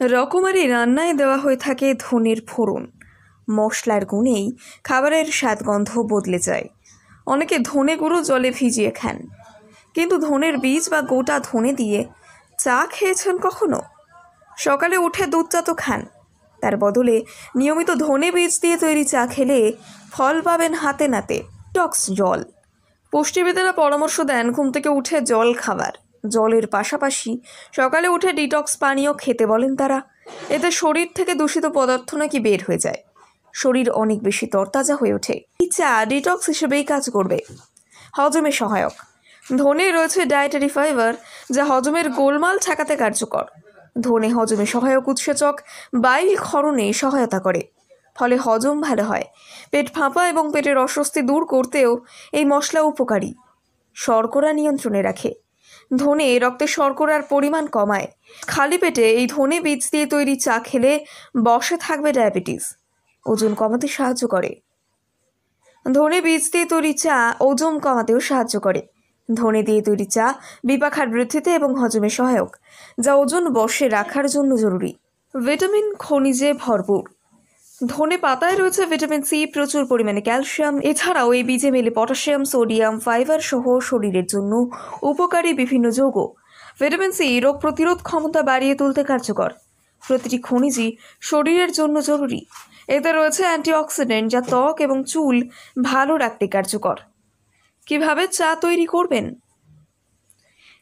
রকমারি রান্নায় দেওয়া হয়ে থাকে ধনের ফোড়ন। মশলার গুণেই খাবারের স্বাদগন্ধ বদলে যায়। অনেকে ধনে গুঁড়ো জলে ভিজিয়ে খান, কিন্তু ধনের বীজ বা গোটা ধনে দিয়ে চা খেয়েছেন কখনো? সকালে উঠে দুধ চা তো খান, তার বদলে নিয়মিত ধনে বীজ দিয়ে তৈরি চা খেলে ফল পাবেন হাতে নাতে। টক্স জল। পুষ্টিবিদেরা পরামর্শ দেন ঘুম থেকে উঠে জল খাবার। জলের পাশাপাশি সকালে উঠে ডিটক্স পানীয় খেতে বলেন তারা। এতে শরীর থেকে দূষিত পদার্থ নাকি বের হয়ে যায়, শরীর অনেক বেশি তরতাজা হয়ে ওঠে। এই চা ডিটক্স হিসেবেই কাজ করবে। হজমে সহায়ক। ধনে রয়েছে ডায়েটারি ফাইবার, যা হজমের গোলমাল ঠেকাতে কার্যকর। ধনে হজমে সহায়ক উৎসেচক, বাইল ক্ষরণে সহায়তা করে, ফলে হজম ভালো হয়। পেট ফাঁপা এবং পেটের অস্বস্তি দূর করতেও এই মশলা উপকারী। শর্করা নিয়ন্ত্রণে রাখে। ধনে রক্তে শর্করার পরিমাণ কমায়। খালি পেটে এই ধনে বীজ দিয়ে তৈরি চা খেলে বসে থাকবে ডায়াবেটিস। ওজন কমাতে সাহায্য করে। ধনে বীজ দিয়ে তৈরি চা ওজন কমাতেও সাহায্য করে। ধনে দিয়ে তৈরি চা বিপাখার বৃদ্ধিতে এবং হজমে সহায়ক, যা ওজন বসে রাখার জন্য জরুরি। ভিটামিন খনিজে ভরপুর। ধনে পাতায় রয়েছে ভিটামিন সি, প্রচুর পরিমাণে ক্যালসিয়াম। এছাড়াও এই বীজে মেলে পটাশিয়াম, সোডিয়াম, ফাইবার সহ শরীরের জন্য উপকারী বিভিন্ন যৌগ। ভিটামিন সি রোগ প্রতিরোধ ক্ষমতা বাড়িয়ে তুলতে কার্যকর। প্রতিটি খনিজই শরীরের জন্য জরুরি। এতে রয়েছে অ্যান্টিঅক্সিডেন্ট, যা ত্বক এবং চুল ভালো রাখতে কার্যকর। কিভাবে চা তৈরি করবেন?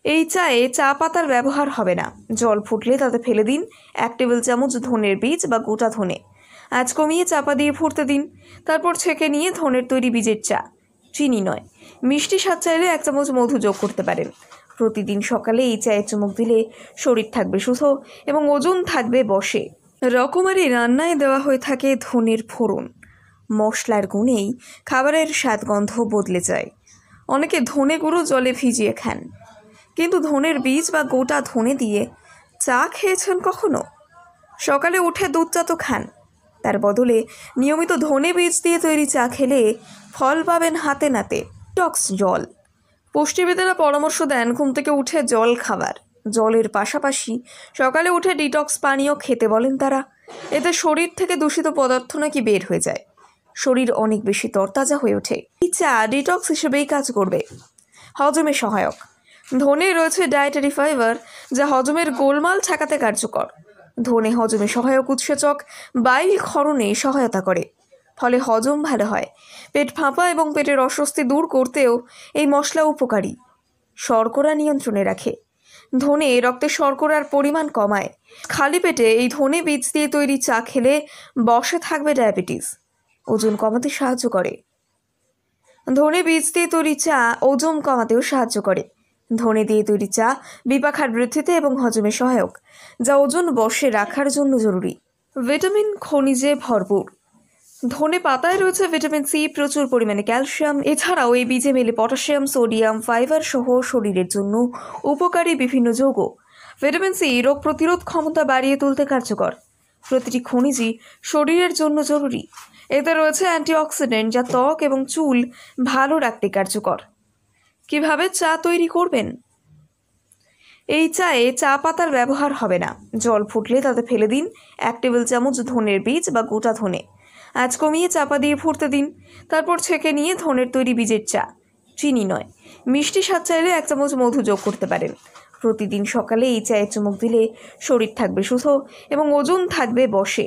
এই চায়ে চা পাতার ব্যবহার হবে না। জল ফুটলে তাতে ফেলে দিন 1 টেবিল চামচ ধনের বীজ বা গোটা ধনে। আঁচ কমিয়ে চাপা দিয়ে ফুটতে দিন। তারপর ছেঁকে নিয়ে ধনের তৈরি বীজের চা। চিনি নয়, মিষ্টি স্বাদ চাইলে 1 চামচ মধু যোগ করতে পারেন। প্রতিদিন সকালে এই চায়ে চুমুক দিলে শরীর থাকবে সুস্থ এবং ওজন থাকবে বসে। রকমারি রান্নায় দেওয়া হয়ে থাকে ধনের ফোড়ন। মশলার গুণেই খাবারের স্বাদগন্ধ বদলে যায়। অনেকে ধনে গুঁড়ো জলে ভিজিয়ে খান, কিন্তু ধনের বীজ বা গোটা ধনে দিয়ে চা খেয়েছেন কখনো? সকালে উঠে দুধ চা তো খান, তার বদলে নিয়মিত ধনে বীজ দিয়ে তৈরি চা খেলে ফল পাবেন হাতে নাতে। টক্স জল। পুষ্টিবিদেরা পরামর্শ দেন ঘুম থেকে উঠে জল খাবার। জলের পাশাপাশি সকালে উঠে ডিটক্স পানীয় খেতে বলেন তারা। এতে শরীর থেকে দূষিত পদার্থ নাকি বের হয়ে যায়, শরীর অনেক বেশি তরতাজা হয়ে ওঠে। এই চা ডিটক্স হিসেবেই কাজ করবে। হজমে সহায়ক। ধনে রয়েছে ডায়েটারি ফাইবার, যা হজমের গোলমাল ঠেকাতে কার্যকর। ধনে হজমে সহায়ক উৎসেচক, বাইল ক্ষরণে সহায়তা করে, ফলে হজম ভালো হয়। পেট ফাঁপা এবং পেটের অস্বস্তি দূর করতেও এই মশলা উপকারী। শর্করা নিয়ন্ত্রণে রাখে। ধনে রক্তে শর্করার পরিমাণ কমায়। খালি পেটে এই ধনে বীজ দিয়ে তৈরি চা খেলে বসে থাকবে ডায়াবেটিস। ওজন কমাতে সাহায্য করে। ধনে বীজ দিয়ে তৈরি চা ওজন কমাতেও সাহায্য করে। ধনে দিয়ে তৈরি চা বিপাখার বৃদ্ধিতে এবং হজমে সহায়ক, যা ওজন বসে রাখার জন্য জরুরি। ভিটামিন খনিজে ভরপুর। ধনে পাতায় রয়েছে ভিটামিন সি, প্রচুর পরিমাণে ক্যালসিয়াম। এছাড়াও এই বীজে মেলে পটাশিয়াম, সোডিয়াম, ফাইবার সহ শরীরের জন্য উপকারী বিভিন্ন যৌগ। ভিটামিন সি রোগ প্রতিরোধ ক্ষমতা বাড়িয়ে তুলতে কার্যকর। প্রতিটি খনিজই শরীরের জন্য জরুরি। এতে রয়েছে অ্যান্টিঅক্সিডেন্ট, যা ত্বক এবং চুল ভালো রাখতে কার্যকর। কিভাবে চা তৈরি করবেন? এই চায়ে চা পাতার ব্যবহার হবে না। জল ফুটলে তাতে ফেলে দিন 1 টেবিল চামচ ধনের বীজ বা গোটা ধনে। আঁচ কমিয়ে চাপা দিয়ে ফুটতে দিন। তারপর ছেঁকে নিয়ে ধনের তৈরি বীজের চা। চিনি নয়, মিষ্টি স্বাদ চাইলে 1 চামচ মধু যোগ করতে পারেন। প্রতিদিন সকালে এই চায়ে চুমুক দিলে শরীর থাকবে সুস্থ এবং ওজন থাকবে বসে।